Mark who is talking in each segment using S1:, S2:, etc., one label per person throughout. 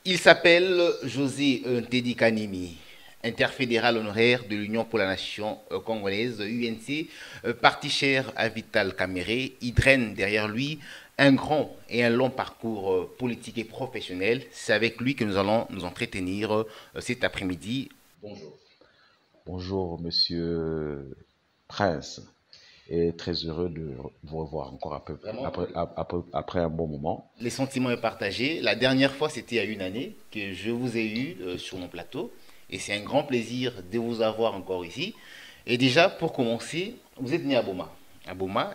S1: Il s'appelle José Ndedi Kanemi, interfédéral honoraire de l'Union pour la Nation congolaise, UNC, parti cher à Vital Kamere. Il draine derrière lui un grand et un long parcours politique et professionnel. C'est avec lui que nous allons nous entretenir cet après-midi. Bonjour.
S2: Bonjour, monsieur Prince, et très heureux de vous revoir encore un peu
S1: Vraiment,
S2: après un bon moment.
S1: les sentiments est partagé. La dernière fois, c'était il y a une année que je vous ai eu sur mon plateau. Et c'est un grand plaisir de vous avoir encore ici. Et déjà, pour commencer, vous êtes né à Boma. À Boma.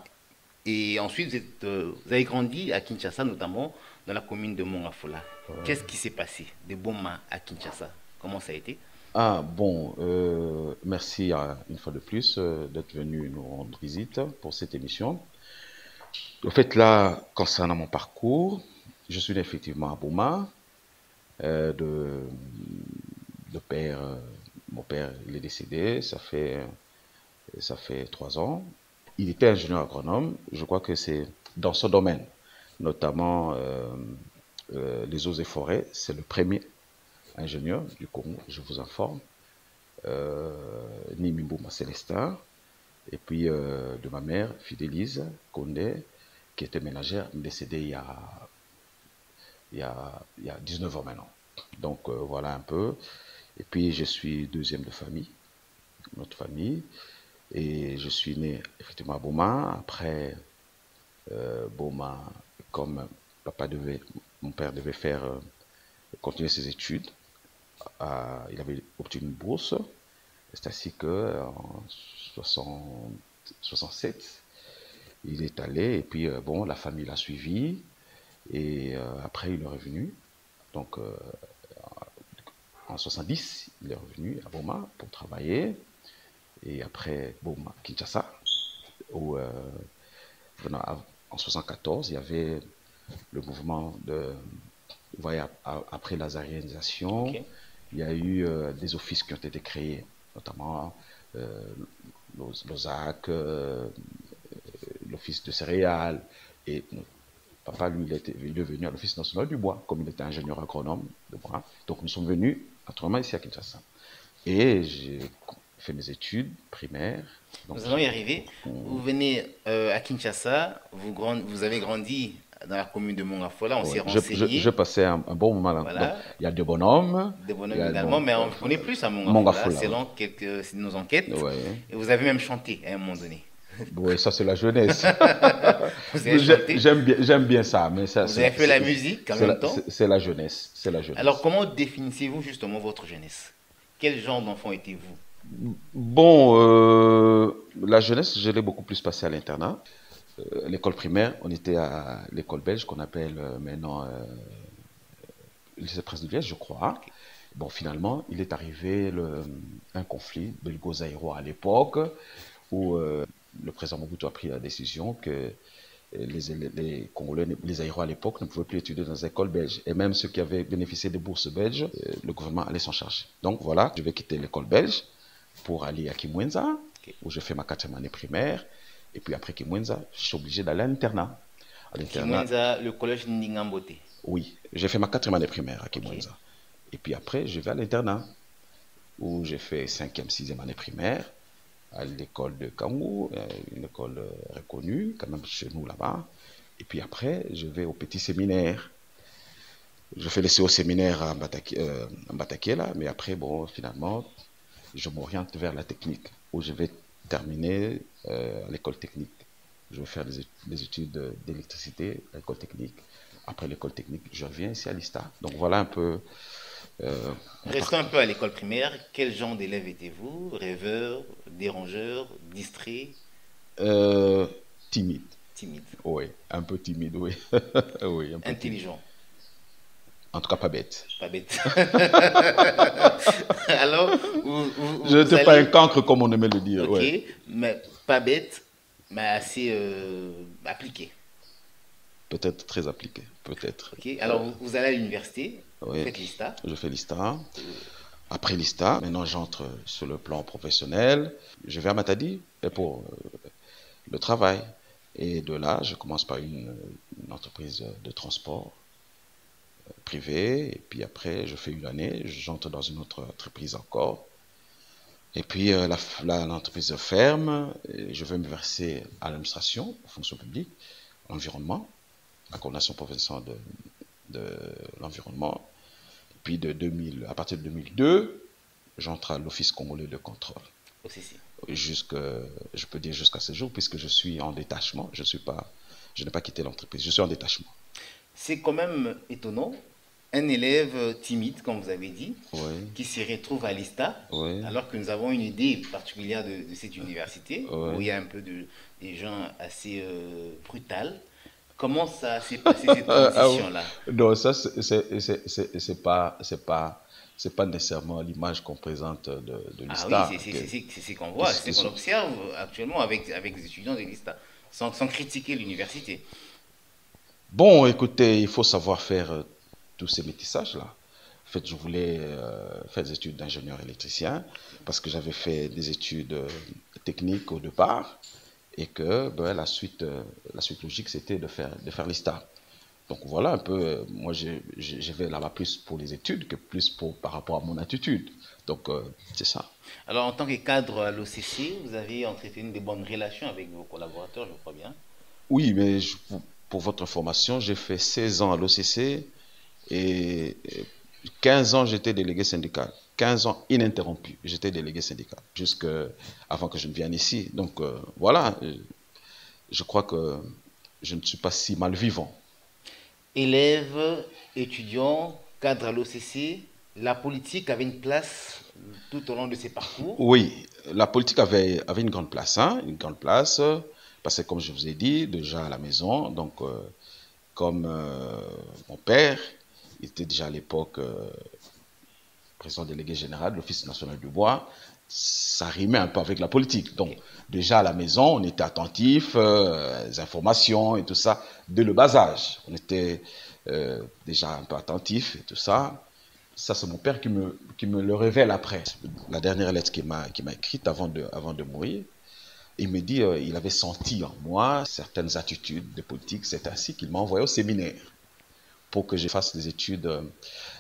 S1: Et ensuite, vous avez grandi à Kinshasa, notamment dans la commune de Mongafola. Qu'est-ce qui s'est passé de Boma à Kinshasa? Comment ça a été?
S2: Ah bon, merci une fois de plus d'être venu nous rendre visite pour cette émission. Au fait, là, concernant mon parcours, je suis né effectivement à Boma, euh, de, de père, mon père il est décédé, ça fait 3 ans. Il était ingénieur agronome, je crois que c'est dans ce domaine, notamment les eaux et forêts, c'est le premier ingénieur du Congo, je vous informe, Nimimbouma Célestin, et puis de ma mère, Fidélise Condé, qui était ménagère, décédée il y a 19 ans maintenant. Donc voilà un peu. Et puis je suis deuxième de famille, notre famille, et je suis né effectivement à Boma. Après Boma, comme mon père devait faire continuer ses études, il avait obtenu une bourse. C'est ainsi que en 67, il est allé et puis bon, la famille l'a suivi et après il est revenu. Donc en 70, il est revenu à Boma pour travailler et après Boma, Kinshasa, où en 74, il y avait le mouvement de, vous voyez, après la zaréanisation,
S1: Ok.
S2: il y a eu des offices qui ont été créés, notamment euh, l'OSAC, l'office de céréales, et papa, lui, il est venu à l'Office national du bois, comme il était ingénieur agronome de bois. Donc nous sommes venus, naturellement, ici à Kinshasa. Et j'ai fait mes études primaires. Donc
S1: Nous allons y arriver. Vous venez à Kinshasa, vous avez grandi dans la commune de Mongafola, on s'est
S2: ouais, je
S1: renseigné.
S2: passais un bon moment là. Donc
S1: Voilà,
S2: il y a deux bonhommes,
S1: des
S2: il y
S1: bonhommes
S2: a
S1: également,
S2: bon,
S1: mais on connaît plus à Mongafola,
S2: Mongafula, ouais.
S1: selon quelques de nos enquêtes.
S2: Ouais.
S1: Et vous avez même chanté à un moment donné.
S2: Ouais, ça c'est la jeunesse.
S1: Vous avez chanté,
S2: J'aime bien ça, mais ça
S1: vous avez fait la musique en même temps.
S2: c'est la jeunesse, c'est la
S1: Alors,
S2: jeunesse.
S1: comment définissez-vous justement votre jeunesse? Quel genre d'enfant étiez-vous?
S2: Bon, la jeunesse, je l'ai beaucoup plus passé à l'internat. L'école primaire, on était à l'école belge qu'on appelle maintenant le lycée Prince de Liège, je crois.
S1: Ok.
S2: Bon, finalement, il est arrivé un conflit belgo-zaïrois à l'époque où le président Mobutu a pris la décision que les Congolais, les Aïrois à l'époque ne pouvaient plus étudier dans les écoles belges. Et même ceux qui avaient bénéficié des bourses belges, le gouvernement allait s'en charger. Donc voilà, je vais quitter l'école belge pour aller à Kimwenza,
S1: Ok.
S2: où je fais ma 4e année primaire. Et puis après Kimwenza, je suis obligé d'aller à l'internat. À l'internat,
S1: Kimwenza, le collège Ndingambote.
S2: oui, j'ai fait ma 4e année primaire à
S1: Ok.
S2: Kimwenza. Et puis après, je vais à l'internat, où j'ai fait 5e, 6e année primaire à l'école de Kangou, une école reconnue, quand même chez nous là-bas. Et puis après, je vais au petit séminaire. Je fais le CO séminaire à Mbatakiela, mais après, bon, finalement, je m'oriente vers la technique, où je vais terminer à l'école technique. Je vais faire des études d'électricité à l'école technique. Après l'école technique, je reviens ici à l'ISTA. Donc voilà un peu mon
S1: Restons un
S2: parcours.
S1: peu à l'école primaire. Quel genre d'élève étiez-vous? Rêveur, dérangeur, distrait,
S2: Euh, Timide,
S1: timide,
S2: oui, un peu timide, oui. Oui, un peu timide.
S1: intelligent?
S2: En tout cas, pas bête.
S1: Pas bête. Alors,
S2: Je
S1: vous
S2: n'étais pas un
S1: allez,
S2: cancre comme on aimait le dire,
S1: ok,
S2: ouais.
S1: mais pas bête, mais assez appliqué.
S2: Peut-être très appliqué, peut-être.
S1: Ok, alors vous allez à l'université, vous
S2: Oui,
S1: faites l'ISTA.
S2: je fais l'ISTA. Après l'ISTA, maintenant j'entre sur le plan professionnel. Je vais à Matadi pour le travail. Et de là, je commence par une entreprise de transport privé. Et puis après, je fais une année, j'entre dans une autre entreprise encore. Et puis l'entreprise ferme, et je vais me verser à l'administration, aux fonctions publiques, à l'environnement, à la coordination provinciale de l'environnement. Puis à partir de 2002, j'entre à l'Office congolais de contrôle.
S1: OCC.
S2: Je peux dire jusqu'à ce jour, puisque je suis en détachement. Je n'ai pas quitté l'entreprise, je suis en détachement.
S1: C'est quand même étonnant. Un élève timide, comme vous avez dit,
S2: Oui,
S1: qui se retrouve à l'ISTA,
S2: oui,
S1: alors que nous avons une idée particulière de cette université,
S2: oui.
S1: où il y a un peu des gens assez brutales. Comment ça s'est passé cette transition-là?
S2: Non, ça, c'est pas nécessairement l'image qu'on présente de
S1: Ah oui,
S2: l'ISTA.
S1: c'est ce qu'on voit, c'est ce qu'on observe actuellement avec les étudiants de l'ISTA, sans critiquer l'université.
S2: Bon, écoutez, il faut savoir faire tous ces métissages-là. En fait, je voulais faire des études d'ingénieur électricien parce que j'avais fait des études techniques au départ et que ben, la suite logique, c'était de faire l'ISTA. Donc voilà un peu, moi je vais là-bas plus pour les études que par rapport à mon attitude. Donc c'est ça.
S1: Alors, en tant que cadre à l'OCC, vous avez entretenu de bonnes relations avec vos collaborateurs, je crois bien.
S2: Oui, mais pour votre information, j'ai fait 16 ans à l'OCC et 15 ans j'étais délégué syndical. 15 ans ininterrompus, j'étais délégué syndical, jusqu'à avant que je ne vienne ici. Donc voilà, je crois que je ne suis pas si mal vivant.
S1: Élèves, étudiants, cadre à l'OCC, la politique avait une place tout au long de ces parcours.
S2: Oui, la politique avait une grande place, hein, une grande place, parce que comme je vous ai dit, déjà à la maison, donc comme mon père était déjà à l'époque président délégué général de l'Office national du bois, ça rimait un peu avec la politique. Donc déjà à la maison, on était attentif, aux informations et tout ça, dès le bas âge. On était déjà un peu attentif et tout ça. Ça, c'est mon père qui me le révèle après. La dernière lettre qu'il m'a écrite avant de mourir, il me dit il avait senti en moi certaines attitudes de politique. C'est ainsi qu'il m'a envoyé au séminaire pour que je fasse des études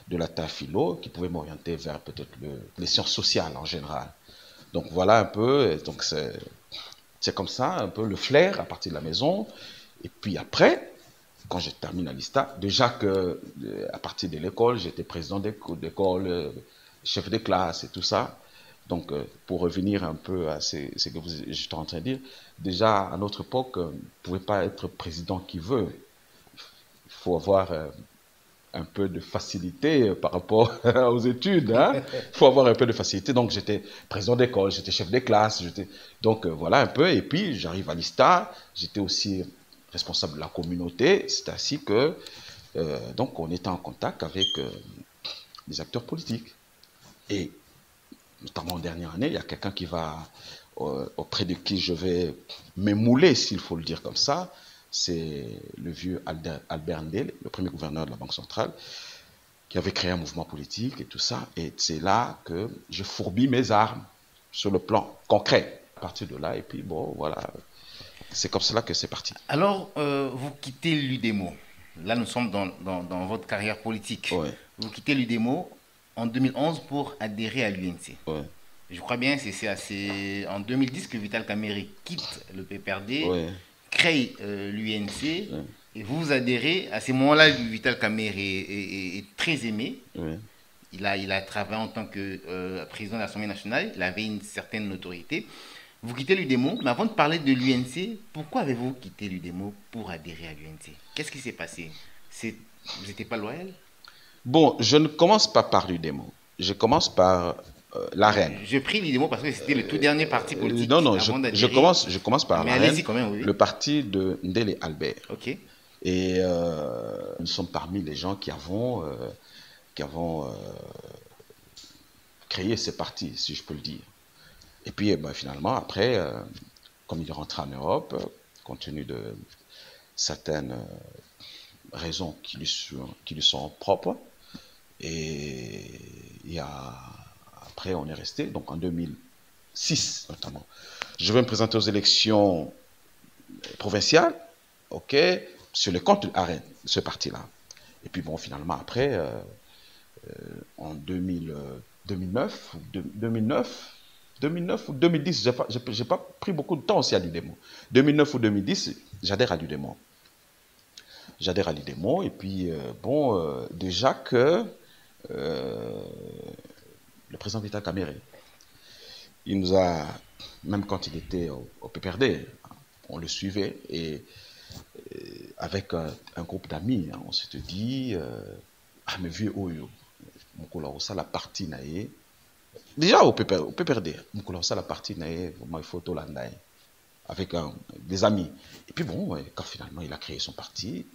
S2: de la philo qui pouvaient m'orienter vers peut-être les sciences sociales en général. Donc voilà un peu, donc c'est comme ça un peu le flair à partir de la maison. Et puis après, quand je termine à l'ISTA, déjà que à partir de l'école, j'étais président d'école, chef de classe et tout ça. Donc, pour revenir un peu à ce que j'étais en train de dire, déjà à notre époque, vous ne pouvez pas être président qui veut. Il faut avoir un peu de facilité par rapport aux études. Hein. Il faut avoir un peu de facilité. Donc, j'étais président d'école, j'étais chef de classe. Donc, voilà un peu. Et puis, j'arrive à l'ISTA. J'étais aussi responsable de la communauté. C'est ainsi que, donc, on était en contact avec les acteurs politiques. Et notamment en dernière année, il y a quelqu'un qui va, auprès de qui je vais m'émouler, s'il faut le dire comme ça, c'est le vieux Albert Ndele, le premier gouverneur de la Banque centrale, qui avait créé un mouvement politique et tout ça. Et c'est là que je fourbis mes armes sur le plan concret. À partir de là, et puis bon, voilà, c'est comme cela que c'est parti.
S1: Alors, vous quittez l'UDEMO. Là, nous sommes dans votre carrière politique.
S2: Ouais.
S1: Vous quittez l'UDEMO en 2011 pour adhérer à l'UNC.
S2: Ouais.
S1: Je crois bien que c'est en 2010 que Vital Kamerhe quitte le PPRD,
S2: Ouais.
S1: crée l'UNC,
S2: Ouais.
S1: et vous adhérez. À ce moment-là, Vital Kamerhe est très aimé.
S2: Ouais.
S1: Il a travaillé en tant que président de l'Assemblée nationale, il avait une certaine notoriété. Vous quittez l'UDEMO, mais avant de parler de l'UNC, pourquoi avez-vous quitté l'UDEMO pour adhérer à l'UNC? Qu'est-ce qui s'est passé? Vous n'étiez pas loyal?
S2: Bon, je ne commence pas par l'UDEMO. Je commence par l'AREN.
S1: Je prie l'UDEMO parce que c'était le tout dernier parti politique
S2: Non, non,
S1: avant
S2: je commence par
S1: mais
S2: l'AREN,
S1: allez-y quand même, oui.
S2: le parti de Ndele Albert.
S1: Ok.
S2: Et nous sommes parmi les gens qui avons créé ces partis, si je peux le dire. Et puis ben, finalement, après, comme il est rentré en Europe, compte tenu de certaines raisons qui lui sont propres, et après on est resté, donc en 2006 notamment. Je vais me présenter aux élections provinciales, ok, sur le compte de l'AREN, ce parti-là. Et puis bon, finalement, après, en 2009, 2009 ou 2010, j'ai pas pris beaucoup de temps aussi à l'UDEMO. 2009 ou 2010, j'adhère à l'UDEMO. J'adhère à l'UDEMO et puis, bon, déjà que euh, le président Vital Kamerhe, il nous a, même quand il était au PPRD, on le suivait et avec un groupe d'amis, hein, on s'était dit, ah mais vieux Oyo, on la partie naïe. Déjà au PPRD, on la partie naïe, il faut tout l'andaï avec des amis. Et puis bon, quand finalement il a créé son parti,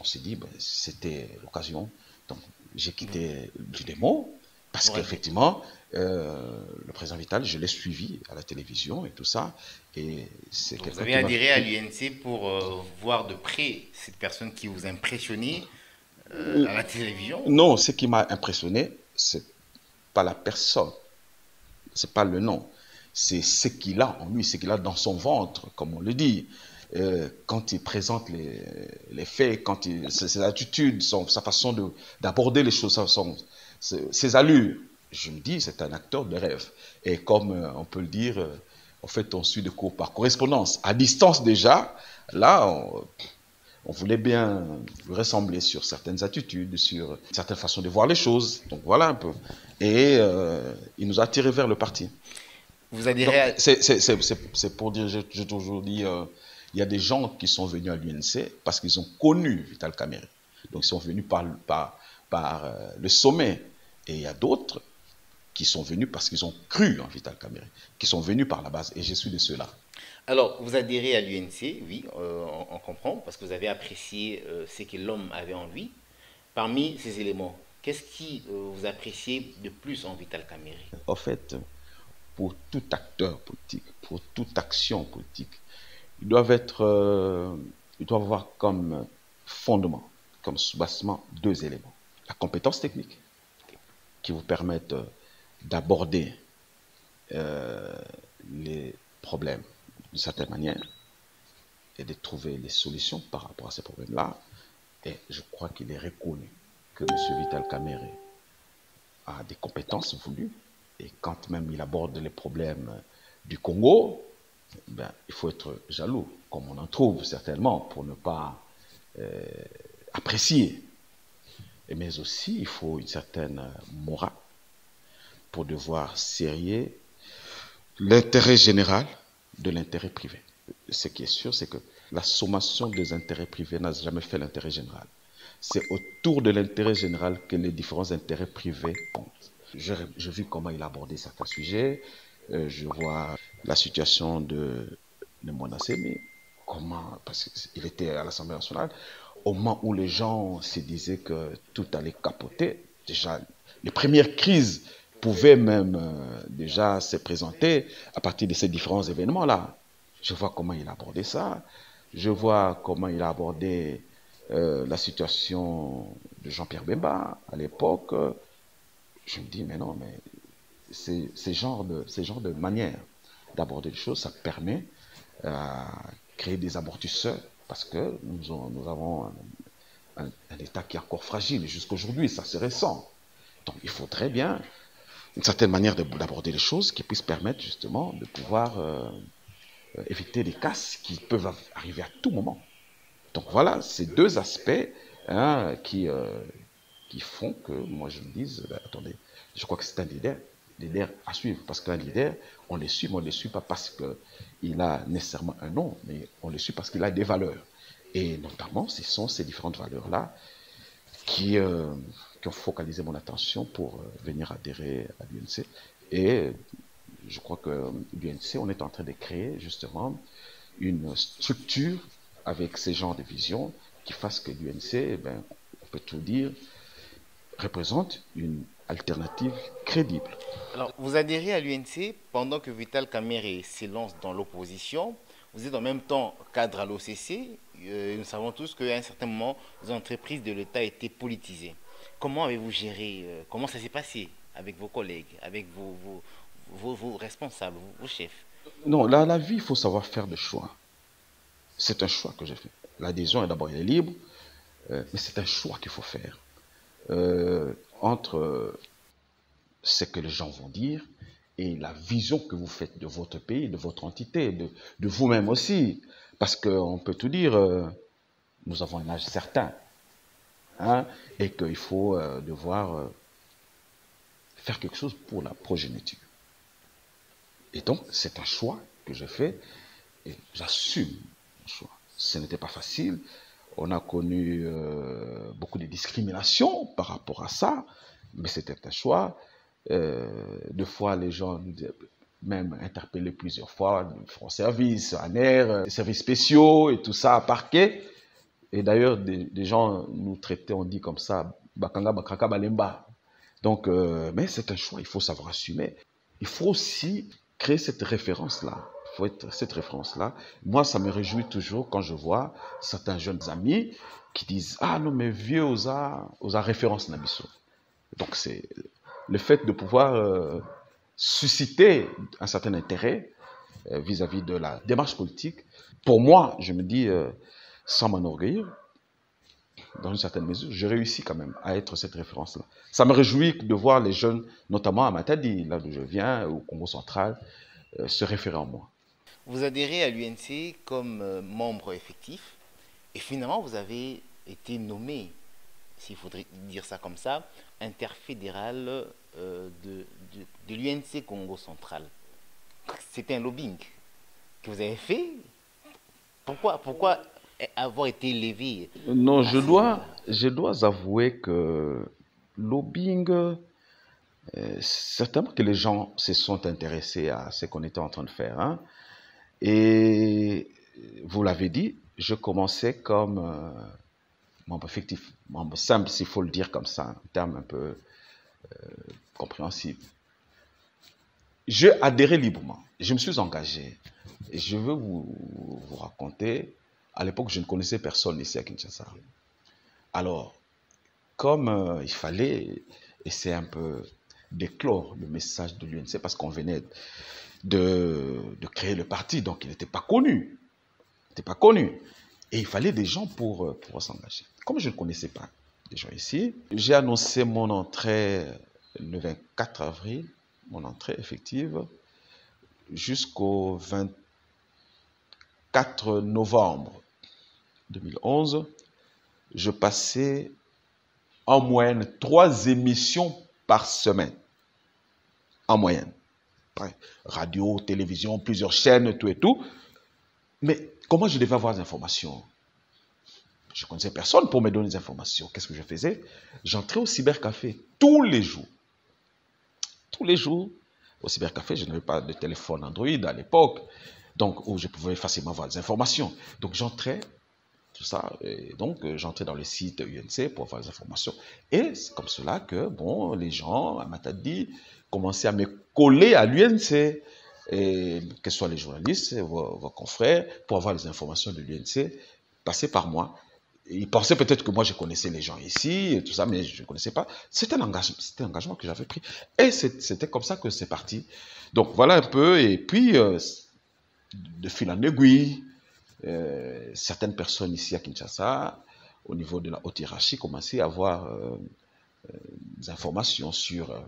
S2: on s'est dit, c'était l'occasion. Donc j'ai quitté du démo parce
S1: Ouais.
S2: qu'effectivement, le président Vital, je l'ai suivi à la télévision et tout ça. Et c'est
S1: Donc vous
S2: quelqu'un
S1: avez
S2: qui m'a...
S1: adhéré à l'UNC pour voir de près cette personne qui vous impressionnait à la télévision.
S2: Non, ce qui m'a impressionné, c'est pas la personne, c'est pas le nom, c'est ce qu'il a en lui, ce qu'il a dans son ventre, comme on le dit. Quand il présente les faits, ses attitudes, sa façon d'aborder les choses, ses allures, je me dis, c'est un acteur de rêve. Et comme on peut le dire, en fait, on suit des cours par correspondance. À distance déjà, là, on voulait bien lui ressembler sur certaines attitudes, sur certaines façons de voir les choses. Donc voilà un peu. Et il nous a tiré vers le parti.
S1: Vous
S2: Donc
S1: adhérez à...
S2: c'est pour dire, j'ai toujours dit, il y a des gens qui sont venus à l'UNC parce qu'ils ont connu Vital Kamerhe. Donc ils sont venus par le sommet. Et il y a d'autres qui sont venus parce qu'ils ont cru en Vital Kamerhe, qui sont venus par la base. Et je suis de ceux-là.
S1: Alors, vous adhérez à l'UNC, oui, on comprend, parce que vous avez apprécié ce que l'homme avait en lui. Parmi ces éléments, qu'est-ce qui vous appréciez de plus en Vital Kamerhe?
S2: En fait, pour tout acteur politique, pour toute action politique, ils doivent avoir comme fondement, comme soubassement, deux éléments. La compétence technique, qui vous permettent d'aborder les problèmes d'une certaine manière et de trouver les solutions par rapport à ces problèmes-là. Et je crois qu'il est reconnu que M. Vital Kamerhe a des compétences voulues. Et quand même il aborde les problèmes du Congo, ben, il faut être jaloux, comme on en trouve certainement, pour ne pas apprécier. Mais aussi, il faut une certaine morale pour devoir serrer l'intérêt général de l'intérêt privé. Ce qui est sûr, c'est que la sommation des intérêts privés n'a jamais fait l'intérêt général. C'est autour de l'intérêt général que les différents intérêts privés comptent. J'ai vu comment il a abordé certains sujets. Je vois la situation de Mona Semi, comment, parce qu'il était à l'Assemblée nationale, au moment où les gens se disaient que tout allait capoter, déjà, les premières crises pouvaient même déjà se présenter à partir de ces différents événements-là. Je vois comment il a abordé ça. Je vois comment il a abordé la situation de Jean-Pierre Bemba à l'époque. Je me dis, mais non, mais ces genres de manière d'aborder les choses, ça permet à créer des amortisseurs parce que nous avons un État qui est encore fragile jusqu'à aujourd'hui, ça c'est récent. Donc il faudrait bien une certaine manière d'aborder les choses qui puisse permettre justement de pouvoir éviter des casses qui peuvent arriver à tout moment. Donc voilà, ces deux aspects hein, qui font que moi je me dise, attendez, je crois que c'est un leader à suivre, parce qu'un leader, on les suit, mais on ne les suit pas parce qu'il a nécessairement un nom, mais on les suit parce qu'il a des valeurs. Et notamment, ce sont ces différentes valeurs-là qui ont focalisé mon attention pour venir adhérer à l'UNC. Et je crois que l'UNC, on est en train de créer justement une structure avec ces genres de visions qui fasse que l'UNC, eh ben, on peut tout dire, représente une alternative crédible.
S1: Alors, vous adhérez à l'UNC pendant que Vital Kamerhe s'élance dans l'opposition. Vous êtes en même temps cadre à l'OCC. Nous savons tous qu'à un certain moment, les entreprises de l'État étaient politisées. Comment avez-vous géré comment ça s'est passé avec vos collègues, avec vos responsables, vos chefs?
S2: Non, la vie, il faut savoir faire des choix. C'est un choix que j'ai fait. L'adhésion est d'abord libre. Mais c'est un choix qu'il faut faire entre ce que les gens vont dire et la vision que vous faites de votre pays, de votre entité, de vous-même aussi. Parce qu'on peut tout dire, nous avons un âge certain, hein, et qu'il faut devoir faire quelque chose pour la progéniture. Et donc, c'est un choix que je fais et j'assume mon choix. Ce n'était pas facile. On a connu beaucoup de discriminations par rapport à ça, mais c'était un choix. Deux fois, les gens nous même interpellés plusieurs fois, front service, ANER, services spéciaux et tout ça à parquet. Et d'ailleurs, des gens nous traitaient, on dit comme ça, Bakanga Bakraka Balemba. Donc, mais c'est un choix, il faut savoir assumer. Il faut aussi créer cette référence-là. Il faut être cette référence-là. Moi, ça me réjouit toujours quand je vois certains jeunes amis qui disent « Ah non, mais vieux osa référence Nabiso ». Donc, c'est le fait de pouvoir susciter un certain intérêt vis-à-vis de la démarche politique. Pour moi, je me dis, sans m'enorgueillir, dans une certaine mesure, j'ai réussi quand même à être cette référence-là. Ça me réjouit de voir les jeunes, notamment à Matadi, là d'où je viens, au Congo central, se référer en moi.
S1: Vous adhérez à l'UNC comme membre effectif et finalement vous avez été nommé, s'il faudrait dire ça comme ça, interfédéral de l'UNC Congo central. C'était un lobbying que vous avez fait. Pourquoi avoir été élevé
S2: Non,
S1: à ce...
S2: je dois avouer que lobbying, certainement que les gens se sont intéressés à ce qu'on était en train de faire, hein. Et vous l'avez dit, je commençais comme membre fictif, membre simple, s'il faut le dire comme ça, un terme un peu compréhensible. J'ai adhéré librement, je me suis engagé. Et je veux vous raconter, à l'époque, je ne connaissais personne ici à Kinshasa. Alors, comme il fallait essayer un peu d'éclore le message de l'UNC, parce qu'on venait de créer le parti, donc il n'était pas connu. Il n'était pas connu. Et il fallait des gens pour s'engager. Comme je ne connaissais pas des gens ici, j'ai annoncé mon entrée le 24 avril, mon entrée effective, jusqu'au 24 novembre 2011. Je passais en moyenne 3 émissions par semaine. En moyenne. Radio, télévision, plusieurs chaînes, tout et tout. Mais comment je devais avoir des informations? Je ne connaissais personne pour me donner des informations. Qu'est-ce que je faisais? J'entrais au cybercafé tous les jours. Tous les jours. Au cybercafé, je n'avais pas de téléphone Android à l'époque, donc où je pouvais facilement avoir des informations. Donc j'entrais, tout ça, et donc j'entrais dans le site UNC pour avoir des informations. Et c'est comme cela que, bon, les gens à Matadi commençaient à me coller à l'UNC. Et que ce soit les journalistes, vos confrères, pour avoir les informations de l'UNC, passaient par moi. Ils pensaient peut-être que moi je connaissais les gens ici et tout ça, mais je ne connaissais pas. C'était un engagement que j'avais pris. Et c'était comme ça que c'est parti. Donc voilà un peu. Et puis, de fil en aiguille, certaines personnes ici à Kinshasa, au niveau de la haute hiérarchie, commençaient à avoir des informations sur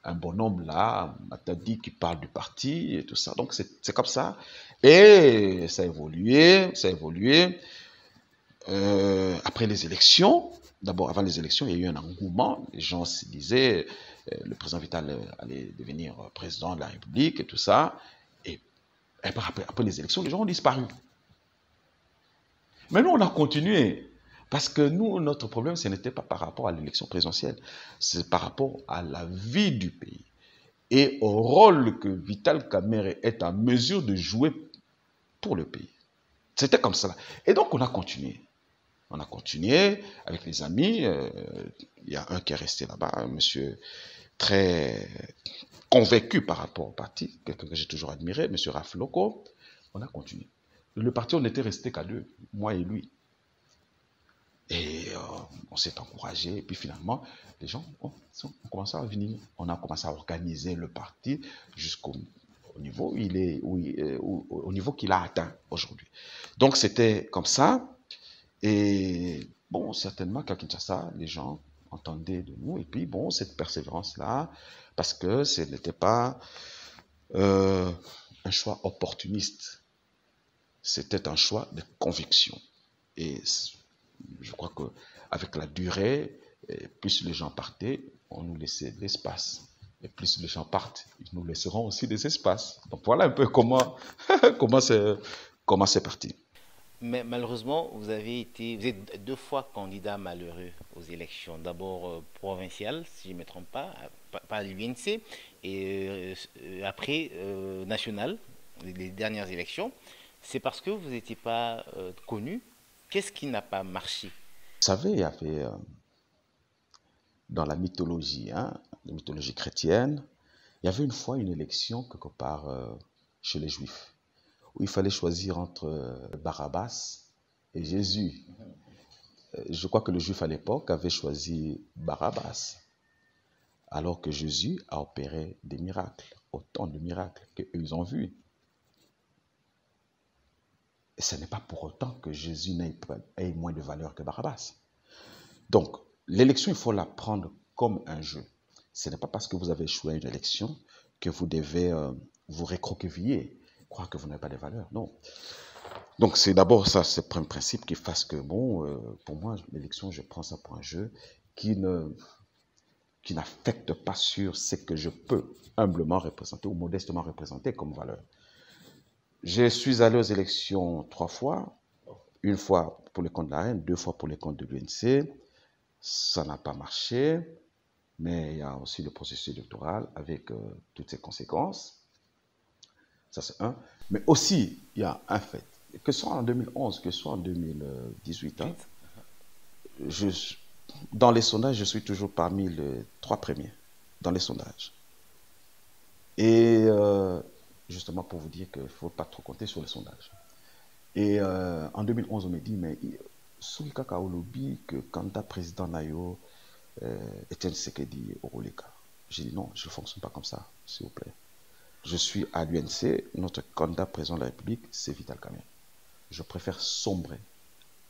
S2: un bonhomme là, Matadi, qui parle du parti et tout ça. Donc c'est comme ça. Et ça a évolué, ça a évolué. Après les élections, d'abord avant les élections, il y a eu un engouement. Les gens se disaient le président Vital allait devenir président de la République et tout ça. Et après les élections, les gens ont disparu. Mais nous, on a continué. Parce que nous, notre problème, ce n'était pas par rapport à l'élection présidentielle, c'est par rapport à la vie du pays et au rôle que Vital Kamerhe est en mesure de jouer pour le pays. C'était comme ça. Et donc, on a continué. On a continué avec les amis. Il y a un qui est resté là-bas, un monsieur très convaincu par rapport au parti, quelqu'un que j'ai toujours admiré, monsieur Rafloko. On a continué. Le parti, on était resté qu'à deux, moi et lui. Et on s'est encouragé. Et puis finalement, les gens ont commencé à venir. On a commencé à organiser le parti jusqu'au niveau au niveau qu'il a atteint aujourd'hui. Donc c'était comme ça. Et Bon, certainement qu'à Kinshasa, les gens entendaient de nous. Et puis, bon, cette persévérance-là, parce que ce n'était pas euh, un choix opportuniste. C'était un choix de conviction. Et je crois qu'avec la durée, plus les gens partaient, on nous laissait de l'espace. Et plus les gens partent, ils nous laisseront aussi des espaces. Donc voilà un peu comment c'est parti.
S1: Mais malheureusement, vous êtes deux fois candidat malheureux aux élections. D'abord provinciales, si je ne me trompe pas, pas à l'UNC, et après nationales, les dernières élections. C'est parce que vous n'étiez pas connu. Qu'est-ce qui n'a pas marché?
S2: Vous savez, il y avait dans la mythologie, la mythologie chrétienne, il y avait une fois une élection quelque part chez les Juifs, où il fallait choisir entre Barabbas et Jésus. Je crois que le Juif à l'époque avait choisi Barabbas, alors que Jésus a opéré des miracles, autant de miracles qu'ils ont vus. Et ce n'est pas pour autant que Jésus ait moins de valeur que Barabbas. Donc, l'élection, il faut la prendre comme un jeu. Ce n'est pas parce que vous avez échoué à une élection que vous devez vous récroqueviller, croire que vous n'avez pas de valeur. Non. Donc, c'est d'abord ça, c'est un principe qui fasse que, bon, pour moi, l'élection, je prends ça pour un jeu qui n'affecte pas sur ce que je peux humblement représenter ou modestement représenter comme valeur. Je suis allé aux élections 3 fois, une fois pour le compte de la reine, 2 fois pour le compte de l'UNC. Ça n'a pas marché, mais il y a aussi le processus électoral avec toutes ses conséquences. Ça, c'est un. Mais aussi, il y a un fait, que ce soit en 2011, que ce soit en 2018, dans les sondages, je suis toujours parmi les 3 premiers, dans les sondages. Et justement pour vous dire qu'il ne faut pas trop compter sur les sondages. Et en 2011, on me dit, mais Souli Kakaolobi, que candidat président Nayo, Etienne Tshisekedi Oroleka. J'ai dit non, je ne fonctionne pas comme ça, s'il vous plaît. Je suis à l'UNC, notre candidat président de la République, c'est Vital Kamerhe. Je préfère sombrer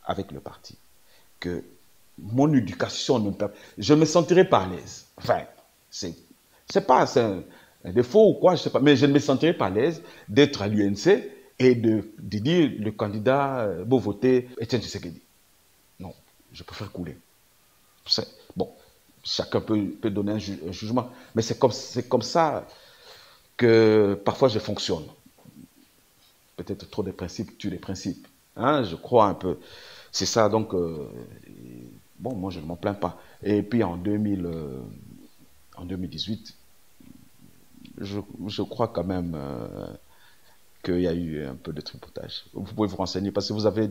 S2: avec le parti que mon éducation ne me permet. Je me sentirais pas à l'aise. Enfin, c'est pas un défaut ou quoi, je sais pas, mais je ne me sentirais pas à l'aise d'être à l'UNC et de dire le candidat beau voter Etienne Tshisekedi. Non, je préfère couler. Bon, chacun peut donner un jugement, mais c'est comme ça que parfois je fonctionne. Peut-être trop de principes tuent les principes. Je crois un peu. C'est ça, donc, bon, moi je ne m'en plains pas. Et puis en 2018, je crois quand même qu'il y a eu un peu de tripotage. Vous pouvez vous renseigner parce que vous avez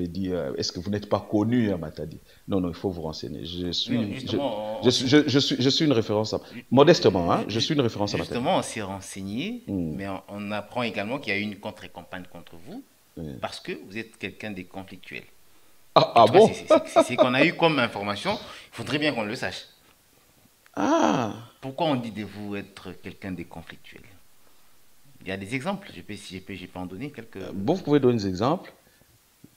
S2: dit, est-ce que vous n'êtes pas connu à Matadi? Non, il faut vous renseigner. Je suis une référence, modestement, je suis une référence à Matadi.
S1: Justement, on s'est renseigné, mais on apprend également qu'il y a eu une contre-campagne contre vous, parce que vous êtes quelqu'un de conflictuel.
S2: Ah bon?
S1: C'est qu'on a eu comme information, il faudrait bien qu'on le sache. Pourquoi on dit de vous être quelqu'un de conflictuel? Il y a des exemples, je peux en donner quelques...
S2: Bon, vous pouvez donner des exemples,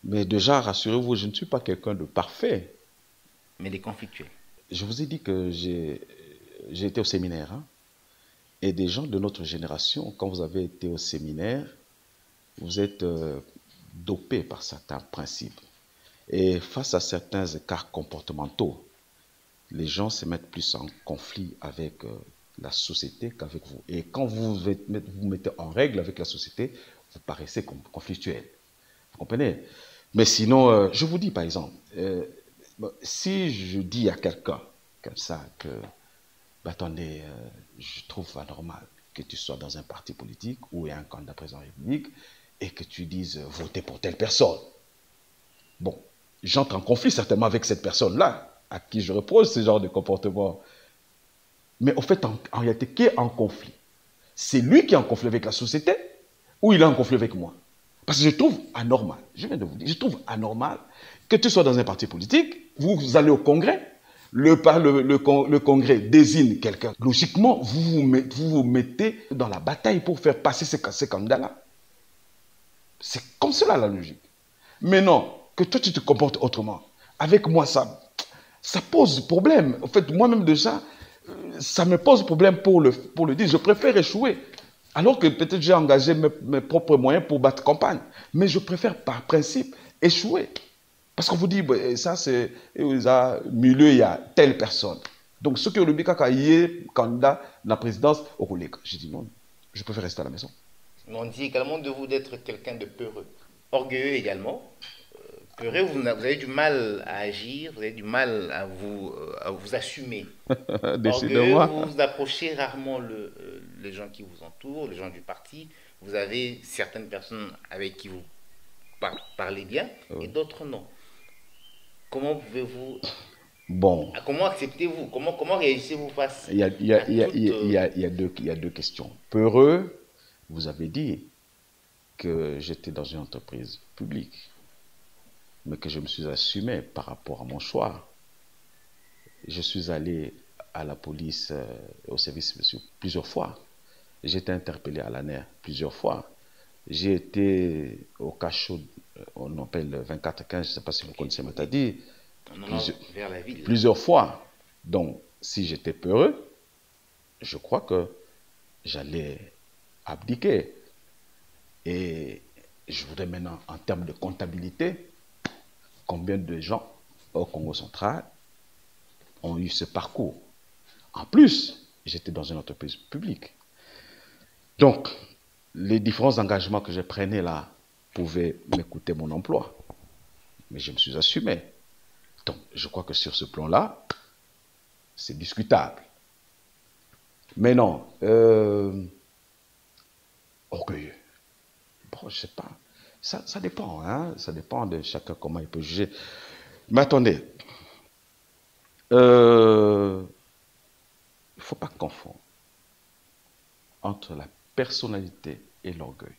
S2: mais déjà, rassurez-vous, je ne suis pas quelqu'un de parfait.
S1: Mais des conflictuels.
S2: Je vous ai dit que j'ai été au séminaire, et des gens de notre génération, quand vous avez été au séminaire, vous êtes dopés par certains principes. Et face à certains écarts comportementaux, les gens se mettent plus en conflit avec la société qu'avec vous. Et quand vous vous mettez en règle avec la société, vous paraissez conflictuel. Vous comprenez? Mais sinon, je vous dis par exemple, si je dis à quelqu'un comme ça que, attendez, je trouve anormal que tu sois dans un parti politique où il y a un candidat président de la République et que tu dises votez pour telle personne. Bon, j'entre en conflit certainement avec cette personne-là, à qui je reproche ce genre de comportement. Mais au fait, en réalité, qui est en conflit? C'est lui qui est en conflit avec la société ou il est en conflit avec moi? Parce que je trouve anormal, je viens de vous dire, je trouve anormal que tu sois dans un parti politique, vous allez au congrès, le congrès désigne quelqu'un. Logiquement, vous vous mettez dans la bataille pour faire passer ces candidats-là. C'est comme cela la logique. Mais non, que toi, tu te comportes autrement. Avec moi, ça pose problème. En fait, moi-même déjà, ça me pose problème pour le dire. Je préfère échouer. Alors que peut-être j'ai engagé mes propres moyens pour battre campagne. Mais je préfère par principe échouer. Parce qu'on vous dit, ça c'est, milieu, il y a telle personne. Donc, ceux qui ont le bika y est candidat à la présidence au collègue. J'ai dit non, je préfère rester à la maison.
S1: On dit également de vous d'être quelqu'un de peureux. Orgueilleux également. Peureux, vous avez du mal à agir, vous avez du mal à vous assumer. Orgueilleux,
S2: Décidément.
S1: vous approchez rarement les gens qui vous entourent, les gens du parti. Vous avez certaines personnes avec qui vous parlez bien et d'autres non. Comment pouvez-vous,
S2: Bon,
S1: comment acceptez-vous, comment réagissez-vous face
S2: il y a, il y a-
S1: à
S2: il y a-
S1: toute...
S2: il y a deux questions. Peureux, vous avez dit que j'étais dans une entreprise publique, mais que je me suis assumé par rapport à mon choix. Je suis allé à la police, au service plusieurs fois. J'ai été interpellé à l'ANER plusieurs fois. J'ai été au cachot, on appelle 24-15, je ne sais pas si vous connaissez Matadi,
S1: vers la ville.
S2: plusieurs fois. Donc, si j'étais peureux, je crois que j'allais abdiquer. Et je voudrais maintenant, en termes de comptabilité, combien de gens au Congo central ont eu ce parcours. En plus, j'étais dans une entreprise publique. Donc, les différents engagements que je prenais là pouvaient me coûter mon emploi. Mais je me suis assumé. Donc, je crois que sur ce plan-là, c'est discutable. Mais non, orgueilleux. Bon, je ne sais pas. Ça dépend, hein? Ça dépend de chacun comment il peut juger. Mais attendez, il ne faut pas confondre entre la personnalité et l'orgueil.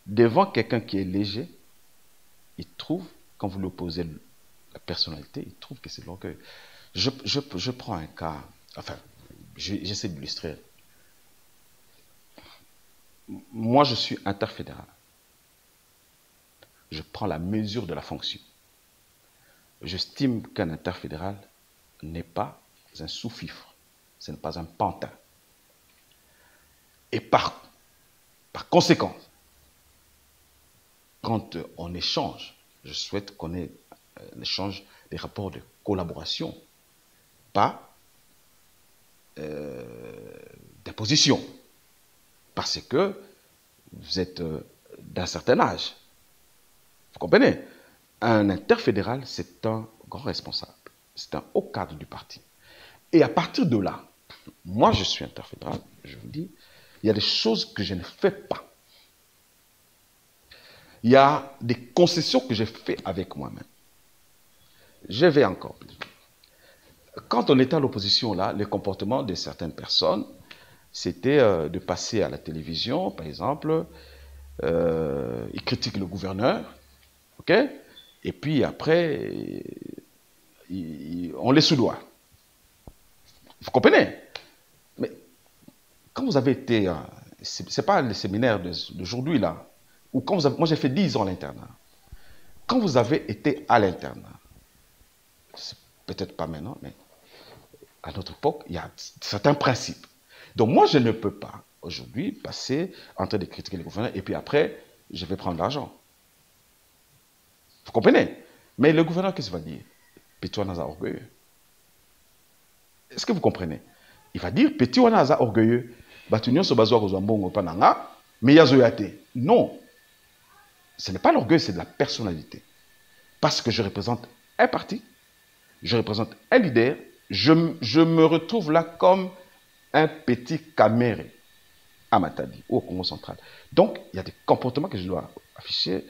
S2: Devant quelqu'un qui est léger, il trouve, quand vous lui opposez la personnalité, il trouve que c'est l'orgueil. Je prends un cas, enfin, j'essaie d'illustrer. Moi, je suis interfédéral. Je prends la mesure de la fonction. J'estime qu'un interfédéral n'est pas un sous-fifre, ce n'est pas un pantin. Et par conséquent, quand on échange, je souhaite qu'on ait un échange des rapports de collaboration, pas d'imposition. Parce que vous êtes d'un certain âge. Vous comprenez? Un interfédéral, c'est un grand responsable. C'est un haut cadre du parti. Et à partir de là, moi je suis interfédéral, je vous dis, il y a des choses que je ne fais pas. Il y a des concessions que j'ai faites avec moi-même. Je vais encore plus. Quand on était à l'opposition, là, les comportements de certaines personnes, c'était de passer à la télévision, par exemple, ils critiquent le gouverneur, ok? Et puis après, on les soudoie. Vous comprenez? Mais quand vous avez été, c'est pas le séminaire d'aujourd'hui là, ou quand vous avez, moi j'ai fait 10 ans à l'internat. Quand vous avez été à l'internat, peut-être pas maintenant, mais à notre époque, il y a certains principes. Donc moi, je ne peux pas aujourd'hui passer en train de critiquer les gouverneurs et puis après, je vais prendre l'argent. Vous comprenez? Mais le gouverneur, qu'est-ce qu'il va dire? Petit Wanaza orgueilleux. Est-ce que vous comprenez? Il va dire, Petit Wanaza orgueilleux, Batunyon Sobazoa Kozambongo Pananga, mais Yazoyate. Non. Ce n'est pas l'orgueil, c'est de la personnalité. Parce que je représente un parti, je représente un leader, je me retrouve là comme un petit caméré à Matadi, au Congo central. Donc, il y a des comportements que je dois afficher,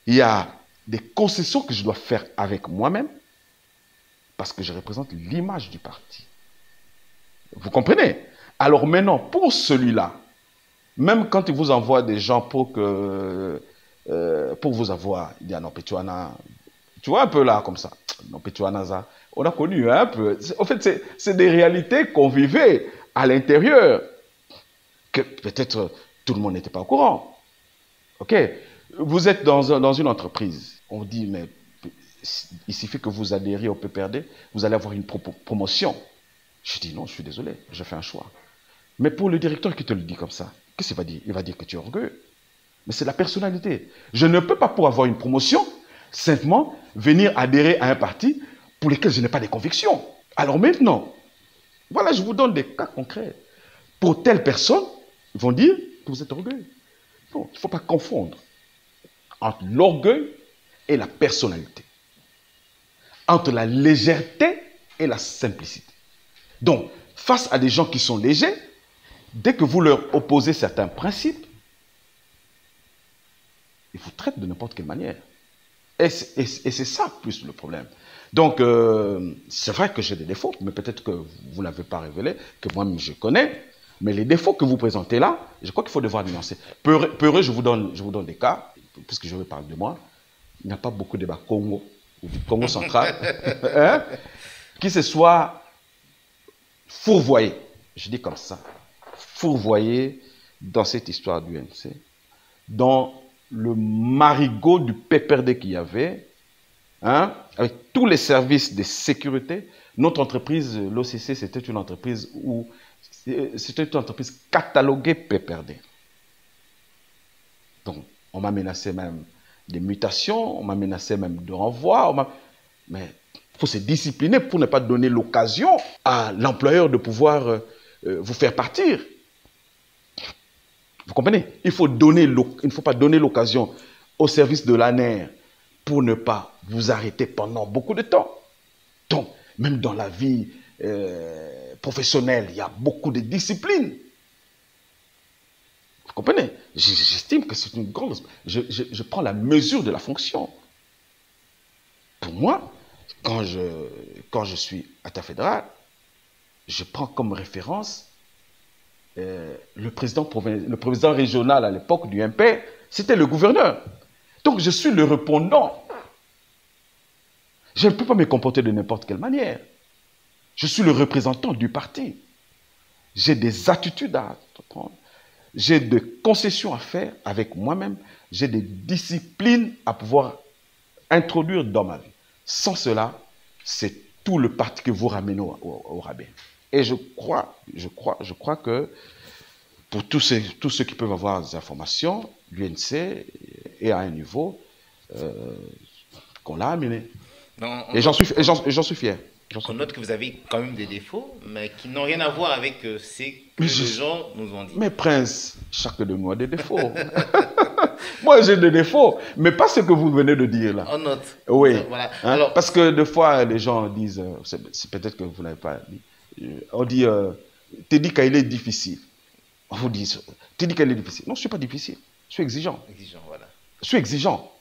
S2: il y a des concessions que je dois faire avec moi-même, parce que je représente l'image du parti. Vous comprenez? Alors maintenant, pour celui-là, même quand il vous envoie des gens pour vous avoir, il dit ah non, Petuana, tu vois un peu là, comme ça, non, Petuana, ça, on a connu un peu. En fait, c'est des réalités qu'on vivait à l'intérieur, que peut-être tout le monde n'était pas au courant. Ok? Vous êtes dans une entreprise. On dit, mais il suffit que vous adhériez au PPRD, vous allez avoir une promotion. Je dis non, je suis désolé, j'ai fait un choix. Mais pour le directeur qui te le dit comme ça, qu'est-ce qu'il va dire? Il va dire que tu es orgueilleux. Mais c'est la personnalité. Je ne peux pas, pour avoir une promotion, simplement venir adhérer à un parti pour lequel je n'ai pas de convictions. Alors maintenant, voilà, je vous donne des cas concrets. Pour telle personne, ils vont dire que vous êtes orgueilleux. Non, il ne faut pas confondre entre l'orgueil et la personnalité. Entre la légèreté et la simplicité. Donc, face à des gens qui sont légers, dès que vous leur opposez certains principes, ils vous traitent de n'importe quelle manière. Et c'est ça plus le problème. Donc, c'est vrai que j'ai des défauts, mais peut-être que vous ne l'avez pas révélé, que moi-même je connais. Mais les défauts que vous présentez là, je crois qu'il faut devoir nuancer. Peureux, je vous donne des cas, puisque je vais parler de moi. Il n'y a pas beaucoup de débat Congo, ou du Congo central, hein, qui se soit fourvoyé, je dis comme ça, fourvoyé dans cette histoire du NC, dans le marigot du PPRD qu'il y avait, hein, avec tous les services de sécurité. Notre entreprise, l'OCC, c'était une entreprise cataloguée PPRD. Donc, on m'a menacé même des mutations, on m'a menacé même de renvoi, mais il faut se discipliner pour ne pas donner l'occasion à l'employeur de pouvoir vous faire partir. Vous comprenez? Il ne faut pas donner l'occasion au service de l'ANER pour ne pas vous arrêter pendant beaucoup de temps. Donc, même dans la vie professionnelle, il y a beaucoup de discipline. Vous comprenez? J'estime que c'est une grande... Je prends la mesure de la fonction. Pour moi, quand je suis État fédéral, je prends comme référence le président régional à l'époque du MP, c'était le gouverneur. Donc je suis le répondant. Je ne peux pas me comporter de n'importe quelle manière. Je suis le représentant du parti. J'ai des attitudes à prendre. J'ai des concessions à faire avec moi-même. J'ai des disciplines à pouvoir introduire dans ma vie. Sans cela, c'est tout le parti que vous ramenez au rabais. Et je crois que pour tous ceux qui peuvent avoir des informations, l'UNC est à un niveau qu'on l'a amené.
S1: Non,
S2: Et j'en suis fier.
S1: On note que vous avez quand même des défauts, mais qui n'ont rien à voir avec ce que les gens nous ont dit.
S2: Mais Prince, chacun de nous a des défauts. Moi, j'ai des défauts, mais pas ce que vous venez de dire là.
S1: On note.
S2: Oui.
S1: Voilà.
S2: Hein?
S1: Alors,
S2: parce que des fois, les gens disent, c'est peut-être que vous n'avez pas dit, on dit, t'es dit qu'il est difficile. On vous dit, t'es dit qu'elle est difficile. Non, je ne suis pas difficile. Je suis exigeant.
S1: Voilà.
S2: Je suis exigeant.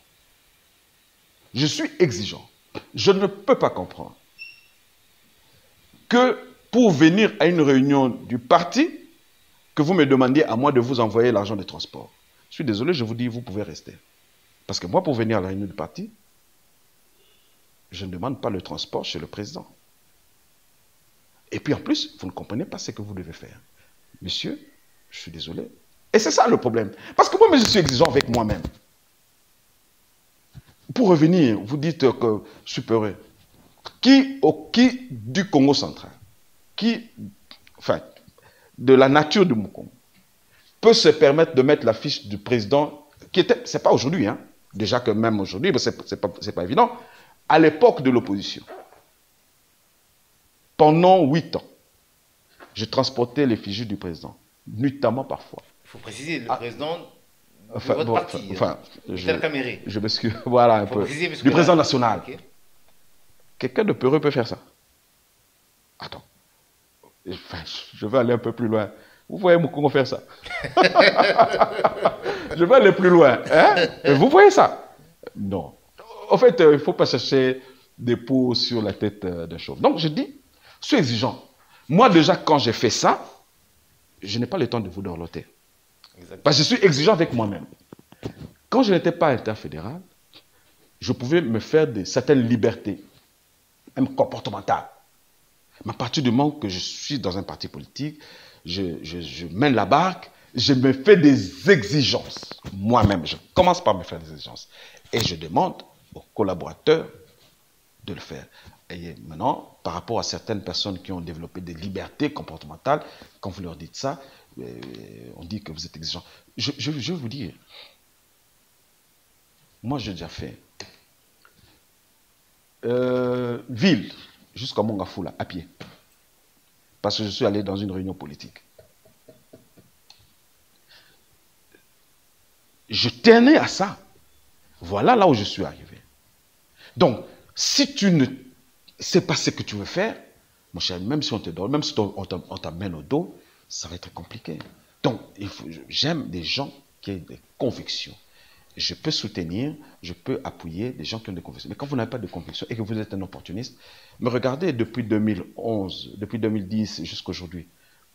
S2: Je suis exigeant. Je ne peux pas comprendre que pour venir à une réunion du parti, que vous me demandiez à moi de vous envoyer l'argent de transport. Je suis désolé, je vous dis, vous pouvez rester. Parce que moi, pour venir à la réunion du parti, je ne demande pas le transport chez le président. Et puis en plus, vous ne comprenez pas ce que vous devez faire. Monsieur, je suis désolé. Et c'est ça le problème. Parce que moi, je suis exigeant avec moi-même. Pour revenir, vous dites que je suis peureux. Qui du Congo central, de la nature de mon Congo, peut se permettre de mettre la fiche du président, c'est pas aujourd'hui, hein, déjà que même aujourd'hui, c'est pas évident, à l'époque de l'opposition. Pendant 8 ans, je transportais les fiches du président, nuitamment parfois.
S1: Il faut préciser, le président de votre parti,
S2: je m'excuse, voilà un peu, du président national. Okay. Quelqu'un de peureux peut faire ça. Attends, je vais aller un peu plus loin. Vous voyez Mukongo faire ça? Je vais aller plus loin. Hein? Vous voyez ça? Non. En fait, il ne faut pas chercher des pots sur la tête d'un chauve. Donc, je dis, sois exigeant. Moi, déjà, quand j'ai fait ça, je n'ai pas le temps de vous dorloter. Parce que je suis exigeant avec moi-même. Quand je n'étais pas interfédéral, je pouvais me faire certaines libertés, même comportementales. Mais à partir du moment que je suis dans un parti politique, je mène la barque, je me fais des exigences. Moi-même, je commence par me faire des exigences. Et je demande aux collaborateurs de le faire. Et maintenant, par rapport à certaines personnes qui ont développé des libertés comportementales, quand vous leur dites ça, on dit que vous êtes exigeant. Je vais vous dire, moi j'ai déjà fait ville jusqu'à Mongafula à pied. Parce que je suis allé dans une réunion politique. Je tenais à ça. Voilà là où je suis arrivé. Donc, si tu ne sais pas ce que tu veux faire, mon cher, même si on te donne, même si on t'amène au dos, ça va être compliqué. Donc, j'aime des gens qui ont des convictions. Je peux soutenir, je peux appuyer des gens qui ont des convictions. Mais quand vous n'avez pas de convictions et que vous êtes un opportuniste, me regardez depuis 2011, depuis 2010 jusqu'à aujourd'hui,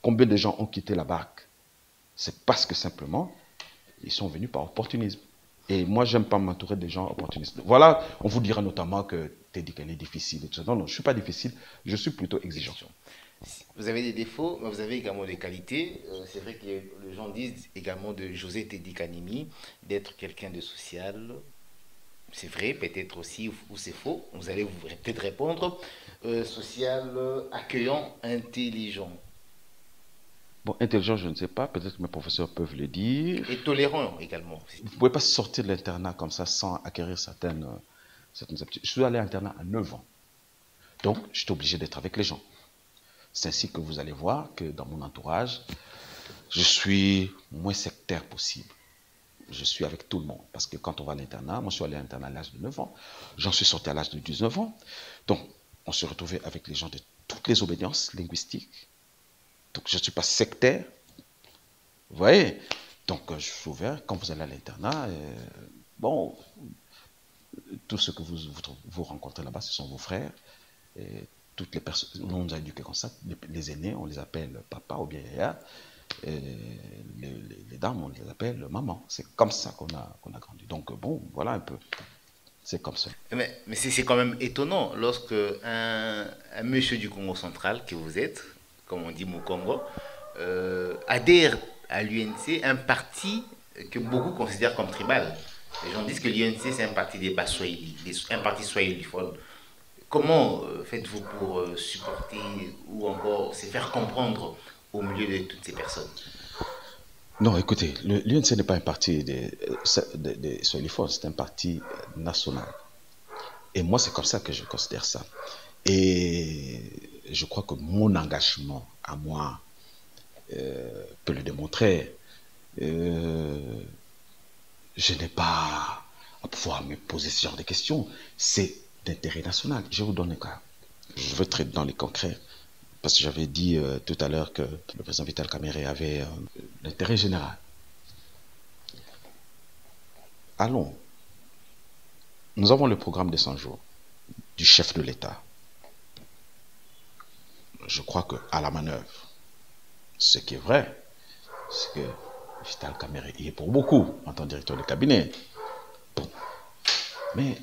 S2: combien de gens ont quitté la barque? C'est parce que simplement, ils sont venus par opportunisme. Et moi, j'aime pas m'entourer des gens opportunistes. Voilà, on vous dira notamment que Teddy qu'elle est difficile. Et tout ça. Non, non, je ne suis pas difficile, je suis plutôt exigeant.
S1: Vous avez des défauts, mais vous avez également des qualités. C'est vrai que les gens disent également de José Teddy Kanimi d'être quelqu'un de social. C'est vrai, peut-être aussi, ou c'est faux. Vous allez peut-être répondre. Social, accueillant, intelligent.
S2: Bon, intelligent, je ne sais pas. Peut-être que mes professeurs peuvent le dire.
S1: Et tolérant également.
S2: Vous ne pouvez pas sortir de l'internat comme ça sans acquérir certaines aptitudes. Je suis allé à l'internat à 9 ans. Donc, je suis obligé d'être avec les gens. C'est ainsi que vous allez voir que dans mon entourage, je suis moins sectaire possible. Je suis avec tout le monde. Parce que quand on va à l'internat, moi je suis allé à l'internat à l'âge de 9 ans. J'en suis sorti à l'âge de 19 ans. Donc, on se retrouvait avec les gens de toutes les obédiences linguistiques. Donc, je ne suis pas sectaire. Vous voyez? Donc, je suis ouvert. Quand vous allez à l'internat, bon, tout ce que vous rencontrez là-bas, ce sont vos frères. Et toutes les personnes, on nous a éduqués comme ça. Les aînés, on les appelle papa ou bien yaya. Et les dames, on les appelle maman. C'est comme ça qu'on a grandi. Donc, bon, voilà un peu. C'est comme ça.
S1: Mais c'est quand même étonnant lorsque un monsieur du Congo central, que vous êtes, comme on dit Mukongo, adhère à l'UNC, un parti que beaucoup considèrent comme tribal. Les gens disent que l'UNC c'est un parti des Baswahili, un parti swahiliphone. Comment faites-vous pour supporter ou encore se faire comprendre au milieu de toutes ces personnes?
S2: Non, écoutez, l'UNC n'est pas un parti des swahiliphones, c'est un parti national. Et moi, c'est comme ça que je considère ça. Et je crois que mon engagement à moi peut le démontrer. Je n'ai pas à pouvoir me poser ce genre de questions. C'est d'intérêt national. Je vous donne un cas. Je veux traiter dans les concrets. Parce que j'avais dit tout à l'heure que le président Vital Kamerhe avait l'intérêt général. Allons. Nous avons le programme des 100 jours du chef de l'État. Je crois qu'à la manœuvre, ce qui est vrai, c'est que Vital Kamerhe y est pour beaucoup en tant que directeur de cabinet. Bon. Mais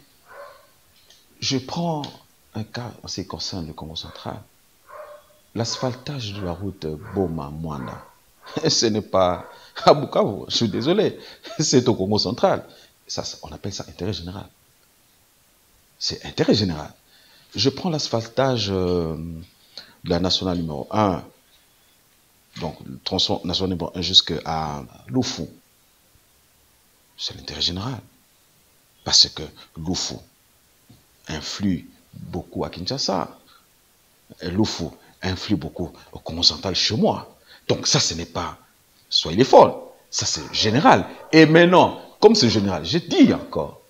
S2: je prends un cas en ce qui concerne le Congo central. L'asphaltage de la route Boma-Mwanda, ce n'est pas à Bukavu, je suis désolé, c'est au Congo central. Ça, on appelle ça intérêt général. C'est intérêt général. Je prends l'asphaltage de la nationale numéro 1, donc le tronçon national numéro 1 jusqu'à Lufu. C'est l'intérêt général. Parce que Lufu influe beaucoup à Kinshasa. Et Lufu influe beaucoup au Congo central chez moi. Donc ça, ce n'est pas soyez les folles. Ça, c'est général. Et maintenant, comme c'est général, je dis encore,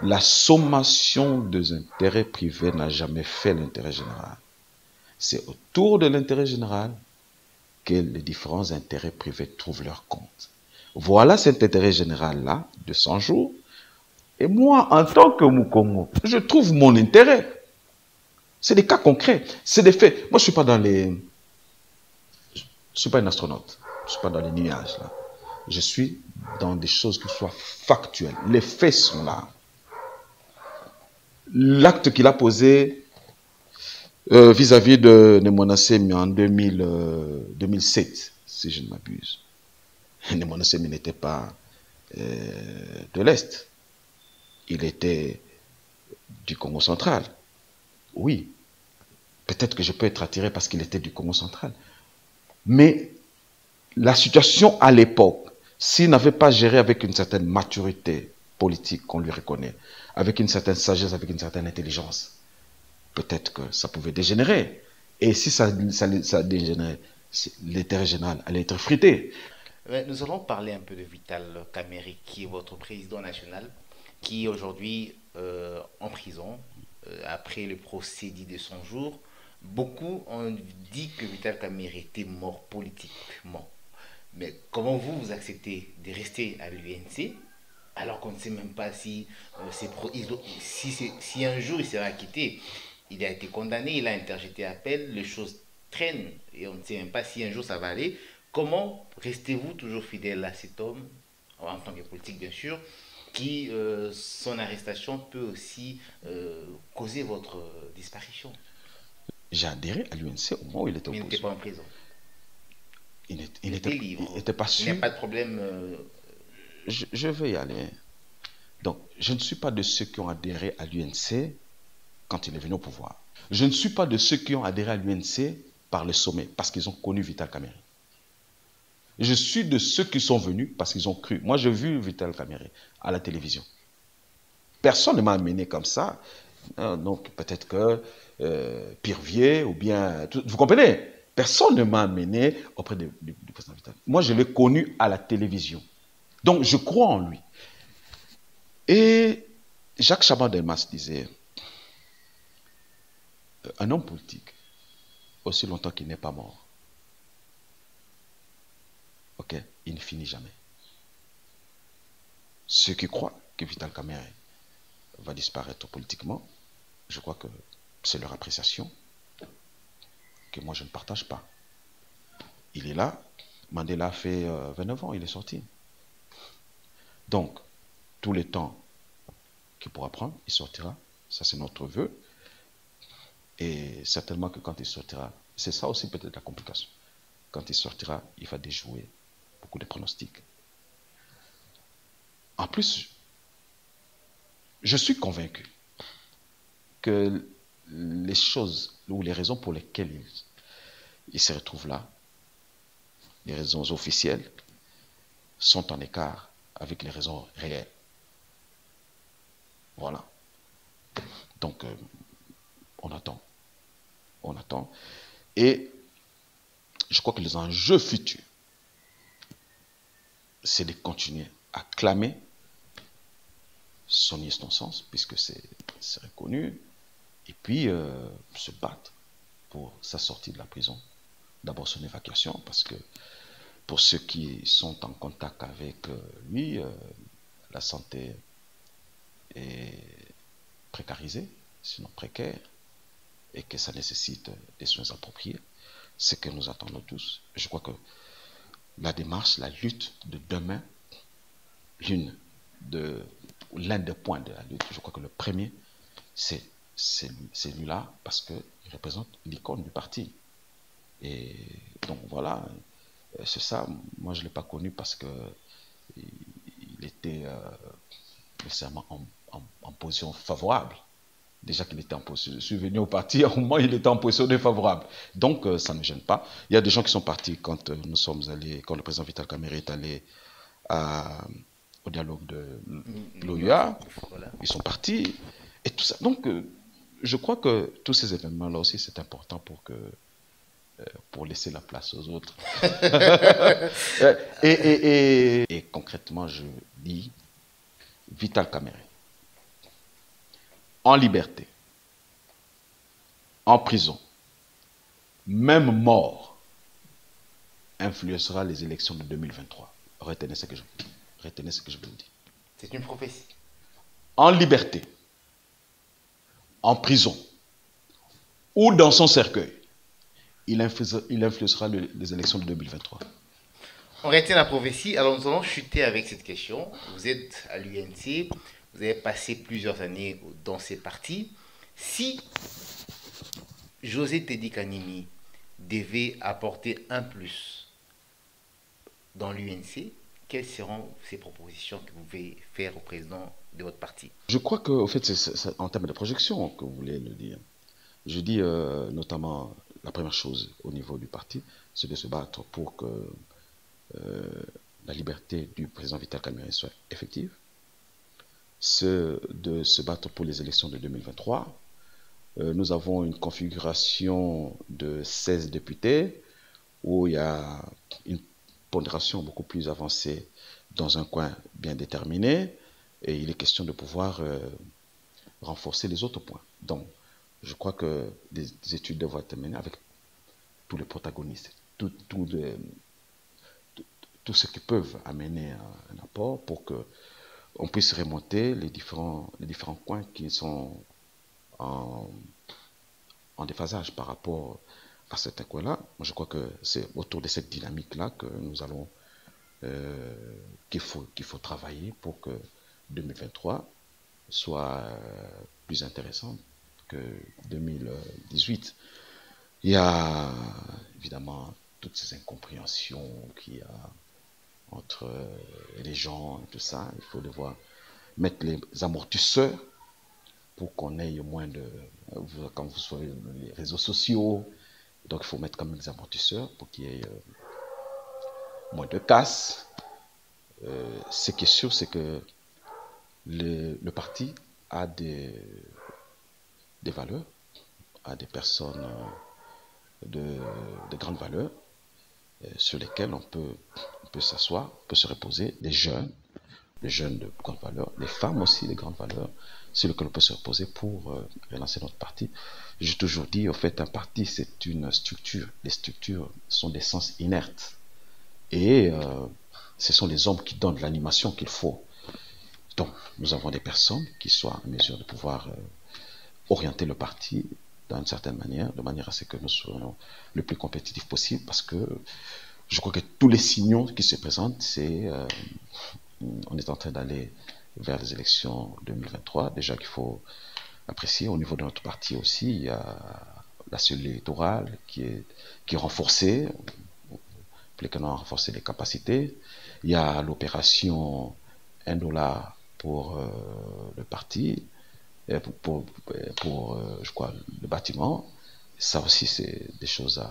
S2: la sommation des intérêts privés n'a jamais fait l'intérêt général. C'est autour de l'intérêt général que les différents intérêts privés trouvent leur compte. Voilà cet intérêt général-là, de 100 jours. Et moi, en tant que Mukongo, je trouve mon intérêt. C'est des cas concrets, c'est des faits. Moi, je ne suis pas dans les... Je ne suis pas un astronaute. Je ne suis pas dans les nuages, là. Je suis dans des choses qui soient factuelles. Les faits sont là. L'acte qu'il a posé vis-à-vis de Nemonasemi en 2007, si je ne m'abuse. Nemono Semi n'était pas de l'Est. Il était du Congo central. Oui, peut-être que je peux être attiré parce qu'il était du Congo central. Mais la situation à l'époque, s'il n'avait pas géré avec une certaine maturité politique qu'on lui reconnaît, avec une certaine sagesse, avec une certaine intelligence, peut-être que ça pouvait dégénérer. Et si ça dégénérait, l'intérêt général allait être frité.
S1: Nous allons parler un peu de Vital Kamerhe, qui est votre président national, qui est aujourd'hui en prison après le procès dit de son jour. Beaucoup ont dit que Vital Kamerhe était mort politiquement. Mais comment vous acceptez de rester à l'UNC alors qu'on ne sait même pas si, si un jour il sera acquitté? Il a été condamné, il a interjeté appel, les choses traînent et on ne sait même pas si un jour ça va aller. Comment restez-vous toujours fidèle à cet homme, en tant que politique bien sûr, qui, son arrestation peut aussi causer votre disparition?
S2: J'ai adhéré à l'UNC au moment où il était
S1: Mais il n'était
S2: opposé.
S1: pas en prison.
S2: Il
S1: Il était libre.
S2: n'était pas
S1: Il n'y a
S2: sûr.
S1: pas de problème.
S2: Je vais y aller. Donc, je ne suis pas de ceux qui ont adhéré à l'UNC quand il est venu au pouvoir. Je ne suis pas de ceux qui ont adhéré à l'UNC par le sommet, parce qu'ils ont connu Vital Kamerhe. Je suis de ceux qui sont venus parce qu'ils ont cru. Moi, j'ai vu Vital Kamerhe à la télévision. Personne ne m'a amené comme ça. Donc, peut-être que Pirvier ou bien... Vous comprenez? Personne ne m'a amené auprès du président Vital. Moi, je l'ai connu à la télévision. Donc, je crois en lui. Et Jacques Chaban-Delmas disait, un homme politique, aussi longtemps qu'il n'est pas mort, ok, il ne finit jamais. Ceux qui croient que Vital Kamerhe va disparaître politiquement, je crois que c'est leur appréciation que moi je ne partage pas. Il est là, Mandela a fait 29 ans, il est sorti. Donc, tous les temps qu'il pourra prendre, il sortira. Ça, c'est notre vœu. Et certainement que quand il sortira, c'est ça aussi peut-être la complication. Quand il sortira, il va déjouer beaucoup de pronostics. En plus, je suis convaincu que les choses ou les raisons pour lesquelles il se retrouve là, les raisons officielles, sont en écart avec les raisons réelles. Voilà. Donc, on attend. On attend. Et je crois que les enjeux futurs, c'est de continuer à clamer son innocence, puisque c'est reconnu, et puis se battre pour sa sortie de la prison. D'abord son évacuation, parce que pour ceux qui sont en contact avec lui, la santé est précarisée, sinon précaire, et que ça nécessite des soins appropriés. Ce que nous attendons tous. Je crois que la démarche, la lutte de demain, l'un des points de la lutte, je crois que le premier, c'est celui-là, parce qu'il représente l'icône du parti. Et donc voilà, c'est ça. Moi, je ne l'ai pas connu parce que il était nécessairement en position favorable. Déjà qu'il était en position, je suis venu au parti, à un moment, il était en position défavorable. Donc, ça ne me gêne pas. Il y a des gens qui sont partis quand nous sommes allés, quand le président Vital Kamerhe est allé au dialogue de l'OUA. Voilà. Ils sont partis. Et tout ça. Donc, je crois que tous ces événements-là aussi, c'est important pour laisser la place aux autres. et concrètement, je dis, Vital Kamerhe, en liberté, en prison, même mort, influencera les élections de 2023. Retenez ce que je vous dis. Retenez ce que je vous dis.
S1: C'est une prophétie.
S2: En liberté, en prison, ou dans son cercueil, il influencera les élections de 2023.
S1: On retient la prophétie. Alors nous allons chuter avec cette question. Vous êtes à l'UNC, vous avez passé plusieurs années dans ces partis. Si José Teddy Kanini devait apporter un plus dans l'UNC, quelles seront ces propositions que vous pouvez faire au président de votre parti?
S2: Je crois que, au fait, c'est en termes de projection que vous voulez le dire. Je dis notamment la première chose au niveau du parti, c'est de se battre pour que euh, la liberté du président Vital Kamerhe soit effective, c'est de se battre pour les élections de 2023. Nous avons une configuration de 16 députés où il y a une pondération beaucoup plus avancée dans un coin bien déterminé et il est question de pouvoir renforcer les autres points. Donc, je crois que des études doivent être menées avec tous les protagonistes, tout ce qui peuvent amener un apport pour que on puisse remonter les différents coins qui sont en, en déphasage par rapport à certains coins-là. Je crois que c'est autour de cette dynamique-là que nous allons qu'il faut travailler pour que 2023 soit plus intéressant que 2018. Il y a évidemment toutes ces incompréhensions qu'il y a entre les gens et tout ça. Il faut devoir mettre les amortisseurs pour qu'on ait moins de... Quand vous soyez les réseaux sociaux, donc il faut mettre quand même des amortisseurs pour qu'il y ait moins de casse. Ce qui est sûr, c'est que le parti a des valeurs, a des personnes de grandes valeurs sur lesquelles on peut s'asseoir, on peut se reposer, les jeunes de grandes valeurs, les femmes aussi de grandes valeurs, sur lesquelles on peut se reposer pour relancer notre parti. J'ai toujours dit, au fait, un parti, c'est une structure. Les structures sont des sens inertes. Et ce sont les hommes qui donnent l'animation qu'il faut. Donc, nous avons des personnes qui soient en mesure de pouvoir orienter le parti d'une certaine manière, de manière à ce que nous soyons le plus compétitifs possible, parce que je crois que tous les signaux qui se présentent, c'est on est en train d'aller vers les élections 2023. Déjà qu'il faut apprécier au niveau de notre parti aussi, il y a la cellule électorale qui est renforcée, pour lesquels on a renforcé les capacités. Il y a l'opération 1 $ pour le parti, pour je crois, le bâtiment. Ça aussi, c'est des choses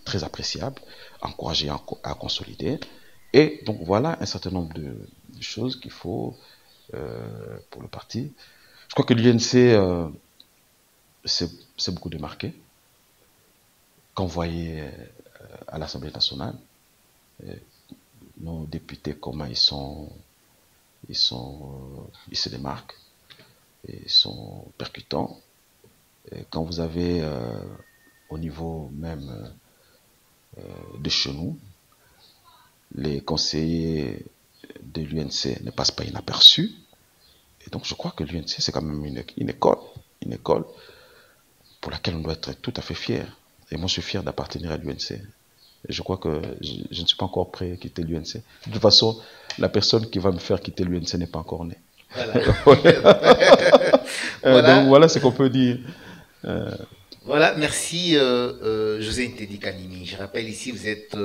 S2: très appréciables, encourager à consolider. Et donc, voilà un certain nombre de choses qu'il faut pour le parti. Je crois que l'UNC, c'est beaucoup démarqué. Quand vous voyez à l'Assemblée nationale, nos députés, comment ils se démarquent, et ils sont percutants. Et quand vous avez au niveau même de chez nous, les conseillers de l'UNC ne passent pas inaperçus. Et donc je crois que l'UNC, c'est quand même une école pour laquelle on doit être tout à fait fier. Et moi, je suis fier d'appartenir à l'UNC. Je crois que je ne suis pas encore prêt à quitter l'UNC. De toute façon, la personne qui va me faire quitter l'UNC n'est pas encore née.
S1: Voilà.
S2: Voilà. Donc voilà ce qu'on peut dire.
S1: Voilà, merci José Ntedi Kanimi. Je rappelle ici, vous êtes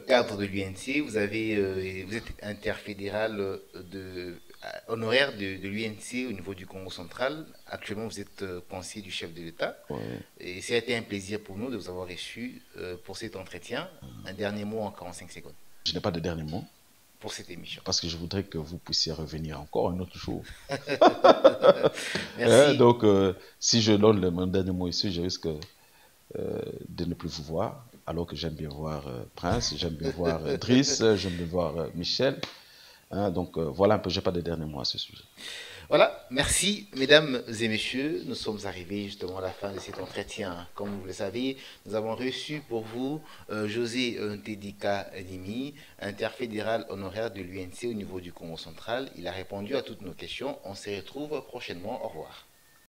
S1: cadre de l'UNC, vous êtes interfédéral honoraire de l'UNC au niveau du Congo central. Actuellement, vous êtes conseiller du chef de l'État.
S2: Ouais.
S1: Et ça a été un plaisir pour nous de vous avoir reçu pour cet entretien. Un dernier mot en 45 secondes.
S2: Je n'ai pas de dernier mot.
S1: Pour cette émission.
S2: Parce que je voudrais que vous puissiez revenir encore un autre jour.
S1: Merci.
S2: Donc, si je donne mon dernier mot ici, je risque de ne plus vous voir. Alors que j'aime bien voir Prince, j'aime bien voir Driss, j'aime bien voir Michel. Donc, voilà un peu, je n'ai pas de dernier mot à ce sujet.
S1: Voilà, merci mesdames et messieurs, nous sommes arrivés justement à la fin de cet entretien. Comme vous le savez, nous avons reçu pour vous José Ntedi Kanimi, interfédéral honoraire de l'UNC au niveau du Congo central. Il a répondu à toutes nos questions. On se retrouve prochainement. Au revoir.